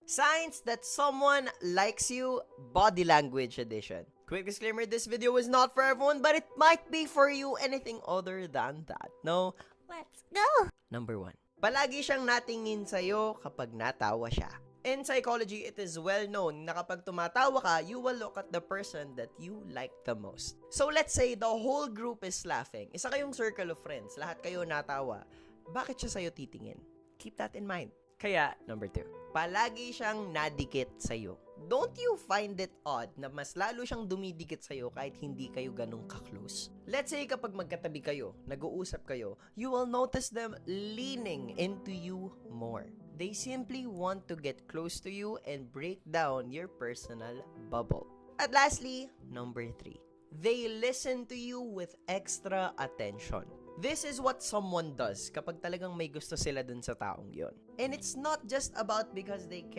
Signs that someone likes you, body language edition. Quick disclaimer, this video is not for everyone, but it might be for you anything other than that. No? Let's go! Number 1. Palagi siyang natingin sa'yo kapag natawa siya. In psychology, it is well known na kapag tumatawa ka, you will look at the person that you like the most. So let's say the whole group is laughing. Isa kayong circle of friends, lahat kayo natawa. Bakit siya sa'yo titingin? Keep that in mind. Kaya, number 2, palagi siyang nadikit sa'yo. Don't you find it odd na mas lalo siyang dumidikit sa'yo kahit hindi kayo ganun ka-close? Let's say kapag magkatabi kayo, nag-uusap kayo, you will notice them leaning into you more. They simply want to get close to you and break down your personal bubble. At lastly, number 3, they listen to you with extra attention. This is what someone does kapag talagang may gusto sila dun sa taong yon. And it's not just about because they care